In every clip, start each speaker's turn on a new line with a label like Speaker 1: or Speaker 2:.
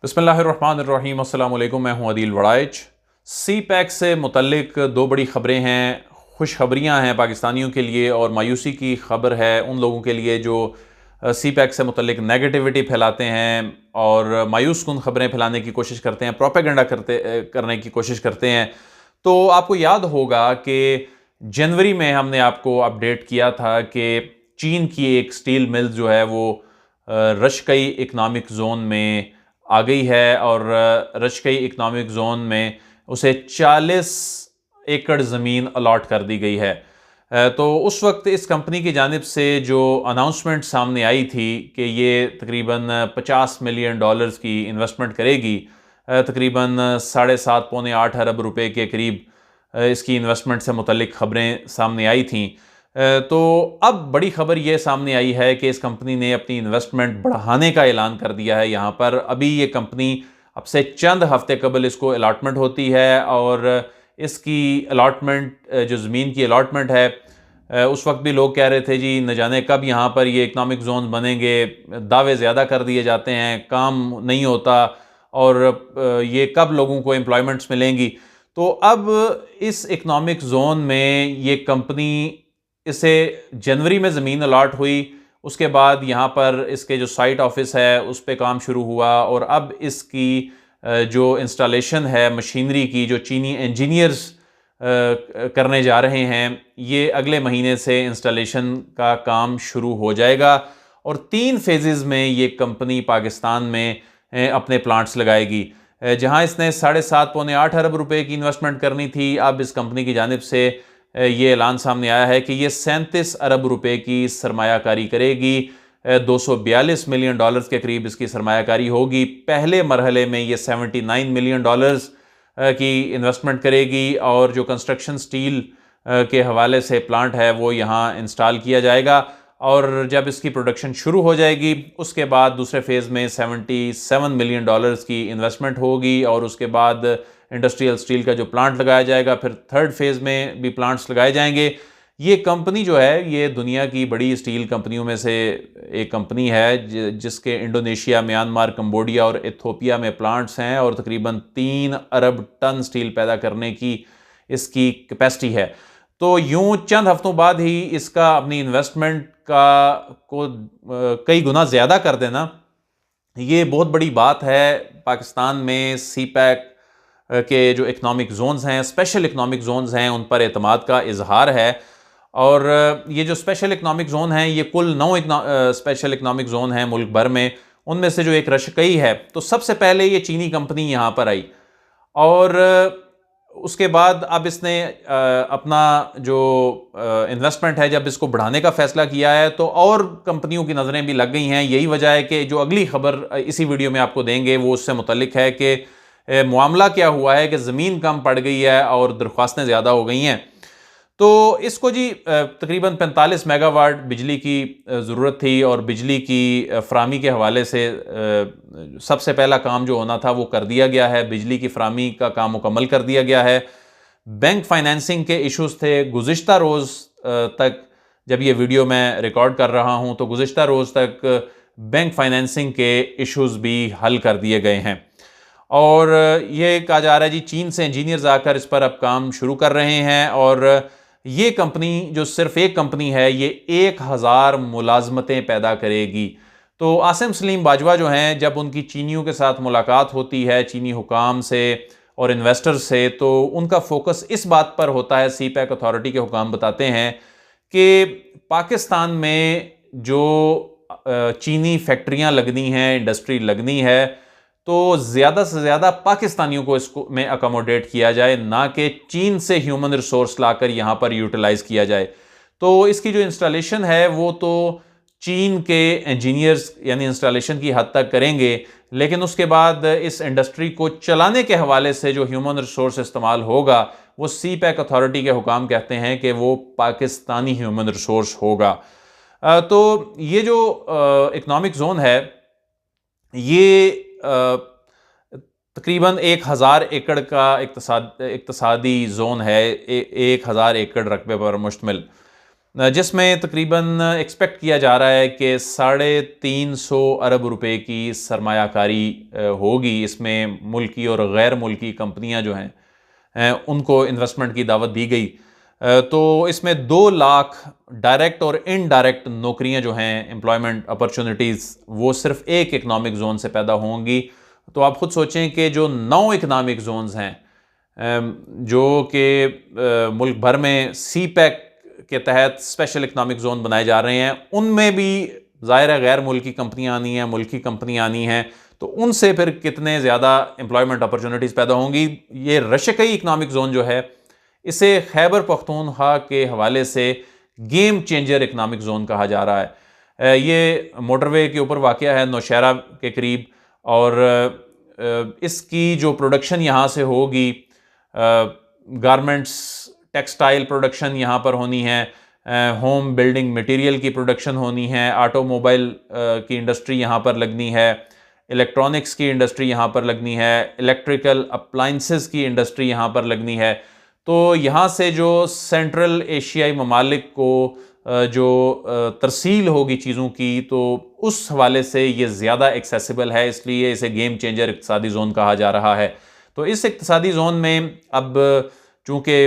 Speaker 1: बिस्मिल्लाहिर्रहमानिर्रहीम, अस्सलाम वालेकुम। मैं हूं अदील वड़ाइच। सी पैक से मुतल्लिक दो बड़ी ख़बरें हैं। खुशखबरियाँ हैं पाकिस्तानियों के लिए और मायूसी की खबर है उन लोगों के लिए जो सी पैक से मुतल्लिक नेगेटिविटी फैलाते हैं और मायूस कुन खबरें फैलाने की कोशिश करते हैं, प्रोपेगेंडा करने की कोशिश करते हैं। तो आपको याद होगा कि जनवरी में हमने आपको अपडेट किया था कि चीन की एक स्टील मिल जो है वो रशकई इकनॉमिक जोन में आ गई है और रशकई इकनॉमिक जोन में उसे 40 एकड़ ज़मीन अलॉट कर दी गई है। तो उस वक्त इस कंपनी की जानिब से जो अनाउंसमेंट सामने आई थी कि ये तकरीबन $50 मिलियन की इन्वेस्टमेंट करेगी, तकरीबन 7.5 पौने 8 अरब रुपए के करीब इसकी इन्वेस्टमेंट से मुतल्लिक ख़बरें सामने आई थीं। तो अब बड़ी खबर ये सामने आई है कि इस कंपनी ने अपनी इन्वेस्टमेंट बढ़ाने का ऐलान कर दिया है। यहाँ पर अभी ये कंपनी अब से चंद हफ्ते कबल इसको अलॉटमेंट होती है और इसकी अलॉटमेंट जो ज़मीन की अलॉटमेंट है, उस वक्त भी लोग कह रहे थे जी न जाने कब यहाँ पर ये इकनॉमिक जोन बनेंगे, दावे ज़्यादा कर दिए जाते हैं, काम नहीं होता और ये कब लोगों को एम्प्लॉयमेंट्स मिलेंगी। तो अब इस इकनॉमिक जोन में ये कंपनी, इसे जनवरी में ज़मीन अलॉट हुई, उसके बाद यहाँ पर इसके जो साइट ऑफिस है उस पे काम शुरू हुआ और अब इसकी जो इंस्टॉलेशन है मशीनरी की, जो चीनी इंजीनियर्स करने जा रहे हैं, ये अगले महीने से इंस्टॉलेशन का काम शुरू हो जाएगा और 3 फेजेज़ में ये कंपनी पाकिस्तान में अपने प्लांट्स लगाएगी। जहाँ इसने 7.5 पौने 8 अरब रुपए की इन्वेस्टमेंट करनी थी, अब इस कंपनी की जानिब से ये ऐलान सामने आया है कि ये 37 अरब रुपए की सरमायाकारी करेगी। $242 मिलियन के करीब इसकी सरमायाकारी होगी। पहले मरहले में ये $79 मिलियन की इन्वेस्टमेंट करेगी और जो कंस्ट्रक्शन स्टील के हवाले से प्लांट है वो यहाँ इंस्टॉल किया जाएगा और जब इसकी प्रोडक्शन शुरू हो जाएगी उसके बाद दूसरे फेज़ में $77 मिलियन की इन्वेस्टमेंट होगी और उसके बाद इंडस्ट्रियल स्टील का जो प्लांट लगाया जाएगा, फिर थर्ड फेज़ में भी प्लांट्स लगाए जाएंगे। ये कंपनी जो है ये दुनिया की बड़ी स्टील कंपनियों में से एक कंपनी है जिसके इंडोनेशिया, म्यांमार, कंबोडिया और इथियोपिया में प्लांट्स हैं और तकरीबन 3 अरब टन स्टील पैदा करने की इसकी कैपेसिटी है। तो यूं चंद हफ्तों बाद ही इसका अपनी इन्वेस्टमेंट को कई गुना ज़्यादा कर देना, ये बहुत बड़ी बात है। पाकिस्तान में सी पैक के जो इकनॉमिक जोन्स हैं, स्पेशल इकनॉमिक जोन्स हैं, उन पर एतमाद का इजहार है और ये जो स्पेशल इकनॉमिक जोन हैं ये कुल 9 स्पेशल इकनॉमिक जोन हैं मुल्क भर में, उनमें से जो एक रशकई है, तो सबसे पहले ये चीनी कंपनी यहाँ पर आई और उसके बाद अब इसने अपना जो इन्वेस्टमेंट है, जब इसको बढ़ाने का फैसला किया है तो और कंपनियों की नज़रें भी लग गई हैं। यही वजह है कि जो अगली खबर इसी वीडियो में आपको देंगे वो उससे मुतल्लिक है कि मामला क्या हुआ है कि ज़मीन कम पड़ गई है और दरख्वास्तें ज़्यादा हो गई हैं। तो इसको जी तकरीबन 45 मेगावाट बिजली की ज़रूरत थी और बिजली की फ़राहमी के हवाले से सबसे पहला काम जो होना था वो कर दिया गया है। बिजली की फ़राहमी का काम मुकम्मल कर दिया गया है। बैंक फाइनेंसिंग के इश्यूज़ थे गुज़िश्ता रोज़ तक, जब ये वीडियो मैं रिकॉर्ड कर रहा हूँ तो गुज़िश्ता रोज़ तक बैंक फाइनेंसिंग के इश्यूज़ भी हल कर दिए गए हैं और ये कहा जा रहा है जी चीन से इंजीनियर्स आकर इस पर अब काम शुरू कर रहे हैं और ये कंपनी जो सिर्फ एक कंपनी है ये 1000 मुलाजमतें पैदा करेगी। तो आसिम सलीम बाजवा जो हैं, जब उनकी चीनियों के साथ मुलाकात होती है, चीनी हुकाम से और इन्वेस्टर्स से, तो उनका फोकस इस बात पर होता है, सी पैक अथॉरिटी के हुकाम बताते हैं कि पाकिस्तान में जो चीनी फैक्ट्रियाँ लगनी हैं, इंडस्ट्री लगनी है, तो ज़्यादा से ज़्यादा पाकिस्तानियों को इसको में अकोमोडेट किया जाए, ना कि चीन से ह्यूमन रिसोर्स लाकर यहाँ पर यूटिलाइज़ किया जाए। तो इसकी जो इंस्टॉलेशन है वो तो चीन के इंजीनियर्स यानी इंस्टॉलेशन की हद तक करेंगे, लेकिन उसके बाद इस इंडस्ट्री को चलाने के हवाले से जो ह्यूमन रिसोर्स इस्तेमाल होगा वो सी पैक अथॉरिटी के हुकाम कहते हैं कि वो पाकिस्तानी ह्यूमन रिसोर्स होगा। तो ये जो इकनॉमिक जोन है ये तकरीबन 1000 एकड़ का इक्तसादी जोन है, 1000 एकड़ रकबे पर मुश्तमिल। जिसमें तकरीबन एक्सपेक्ट किया जा रहा है कि 350 अरब रुपए की सरमायाकारी होगी। इसमें मुल्की और गैर मुल्की कंपनियां जो हैं उनको इन्वेस्टमेंट की दावत दी गई। तो इसमें 2 लाख डायरेक्ट और इनडायरेक्ट नौकरियां जो हैं, एम्प्लॉयमेंट अपॉर्चुनिटीज़, वो सिर्फ एक इकनॉमिक जोन से पैदा होंगी। तो आप खुद सोचें कि जो 9 इकनॉमिक जोन्स हैं जो कि मुल्क भर में सी पैक के तहत स्पेशल इकनॉमिक जोन बनाए जा रहे हैं, उनमें भी ज़ाहिर है गैर मुल्की कंपनियां आनी हैं, मुल्की कंपनियां आनी हैं, तो उनसे फिर कितने ज़्यादा एम्प्लॉयमेंट अपॉर्चुनिटीज़ पैदा होंगी। ये रशिकई इकनॉमिक जोन जो है, इसे खैबर पख्तूनख्वा के हवाले से गेम चेंजर इकनॉमिक जोन कहा जा रहा है। ये मोटरवे के ऊपर वाक़या है, नौशहरा के करीब, और इसकी जो प्रोडक्शन यहाँ से होगी, गारमेंट्स, टेक्सटाइल प्रोडक्शन यहाँ पर होनी है, होम बिल्डिंग मटेरियल की प्रोडक्शन होनी है, ऑटोमोबाइल की इंडस्ट्री यहाँ पर लगनी है, इलेक्ट्रॉनिक्स की इंडस्ट्री यहाँ पर लगनी है, इलेक्ट्रिकल अप्लाइंसेस की इंडस्ट्री यहाँ पर लगनी है। तो यहाँ से जो सेंट्रल एशियाई ममालिक को जो तरसील होगी चीज़ों की, तो उस हवाले से ये ज़्यादा एक्सेसिबल है, इसलिए इसे गेम चेंजर इक़्तिसादी जोन कहा जा रहा है। तो इस इक़्तिसादी जोन में अब चूँकि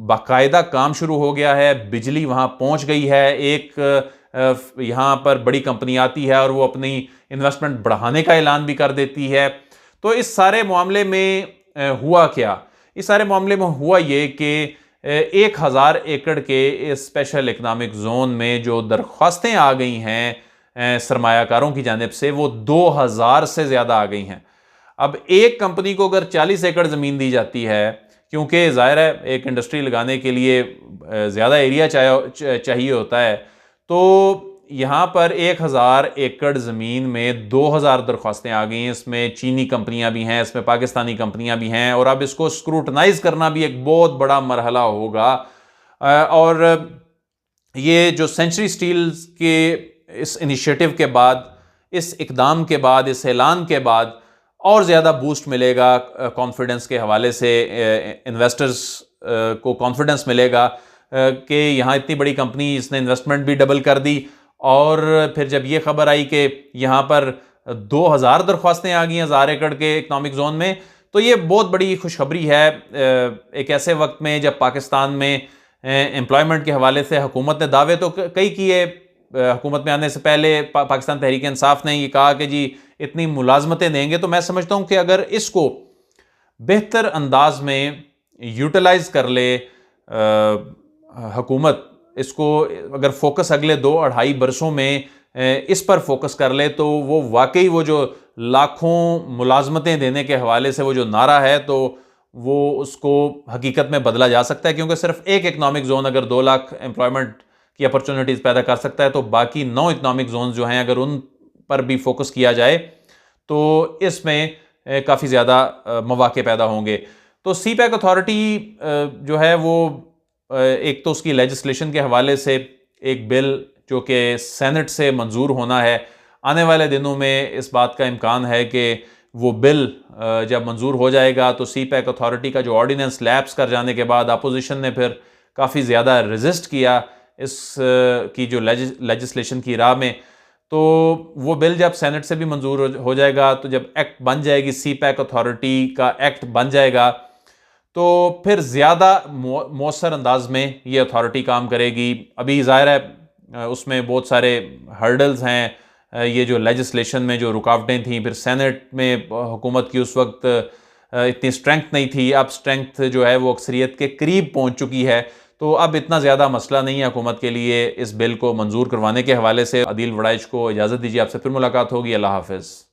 Speaker 1: बाकायदा काम शुरू हो गया है, बिजली वहाँ पहुँच गई है, एक यहाँ पर बड़ी कंपनी आती है और वो अपनी इन्वेस्टमेंट बढ़ाने का ऐलान भी कर देती है। तो इस सारे मामले में हुआ क्या? इस सारे मामले में हुआ ये कि 1000 एकड़ के इस स्पेशल इकनॉमिक जोन में जो दरख्वास्तें आ गई हैं सरमायाकारों की जानिब से, वो 2000 से ज़्यादा आ गई हैं। अब एक कंपनी को अगर 40 एकड़ ज़मीन दी जाती है, क्योंकि ज़ाहिर है एक इंडस्ट्री लगाने के लिए ज़्यादा एरिया चाहिए होता है, तो यहाँ पर 1000 एकड़ ज़मीन में 2000 दरख्वास्तें आ गई हैं। इसमें चीनी कंपनियाँ भी हैं, इसमें पाकिस्तानी कंपनियाँ भी हैं, और अब इसको स्क्रूटनाइज़ करना भी एक बहुत बड़ा मरहला होगा। और ये जो सेंचुरी स्टील्स के इस इनिशिएटिव के बाद, इस इकदाम के बाद, इस ऐलान के बाद और ज़्यादा बूस्ट मिलेगा कॉन्फिडेंस के हवाले से। इन्वेस्टर्स को कॉन्फिडेंस मिलेगा कि यहाँ इतनी बड़ी कंपनी, इसने इन्वेस्टमेंट भी डबल कर दी, और फिर जब ये खबर आई कि यहाँ पर 2000 दरख्वास्तें आ गई हैं 1000 एकड़ के इकनॉमिक जोन में, तो ये बहुत बड़ी खुशखबरी है एक ऐसे वक्त में जब पाकिस्तान में एम्प्लॉयमेंट के हवाले से हुकूमत ने दावे तो कई किए। हुकूमत में आने से पहले पाकिस्तान तहरीक इंसाफ ने ये कहा कि जी इतनी मुलाजमतें देंगे। तो मैं समझता हूँ कि अगर इसको बेहतर अंदाज में यूटिलाइज कर ले हुकूमत, इसको अगर फोकस अगले 2-2.5 बरसों में इस पर फोकस कर ले, तो वो वाकई वो जो लाखों मुलाजमतें देने के हवाले से वो जो नारा है, तो वो उसको हकीकत में बदला जा सकता है। क्योंकि सिर्फ एक इकनॉमिक जोन अगर 2 लाख एम्प्लॉयमेंट की अपॉर्चुनिटीज़ पैदा कर सकता है, तो बाकी 9 इकनॉमिक जोन जो हैं अगर उन पर भी फोकस किया जाए तो इसमें काफ़ी ज़्यादा मौके पैदा होंगे। तो सी पैक अथॉरिटी जो है वो एक तो उसकी लेजिस्लेशन के हवाले से एक बिल जो कि सेनेट से मंजूर होना है, आने वाले दिनों में इस बात का इम्कान है कि वो बिल जब मंजूर हो जाएगा तो सी पैक अथॉरिटी का जो ऑर्डिनेंस लैप्स कर जाने के बाद अपोजिशन ने फिर काफ़ी ज़्यादा रेजिस्ट किया इस की जो लेजिस्लेशन की राह में, तो वो बिल जब सेनेट से भी मंजूर हो जाएगा, तो जब एक्ट बन जाएगी, सी पैक अथॉरिटी का एक्ट बन जाएगा, तो फिर ज़्यादा मौसर अंदाज में ये अथॉरिटी काम करेगी। अभी ज़ाहिर है उसमें बहुत सारे हर्डल्स हैं, ये जो लेजिस्लेशन में जो रुकावटें थीं, फिर सेनेट में हुकूमत की उस वक्त इतनी स्ट्रेंथ नहीं थी, अब स्ट्रेंथ जो है वो अक्सरियत के करीब पहुंच चुकी है। तो अब इतना ज़्यादा मसला नहीं है हुकूमत के लिए इस बिल को मंजूर करवाने के हवाले से। अदील वड़ाइच को इजाज़त दीजिए, आपसे फिर मुलाकात होगी। अल्लाह हाफ़िज़।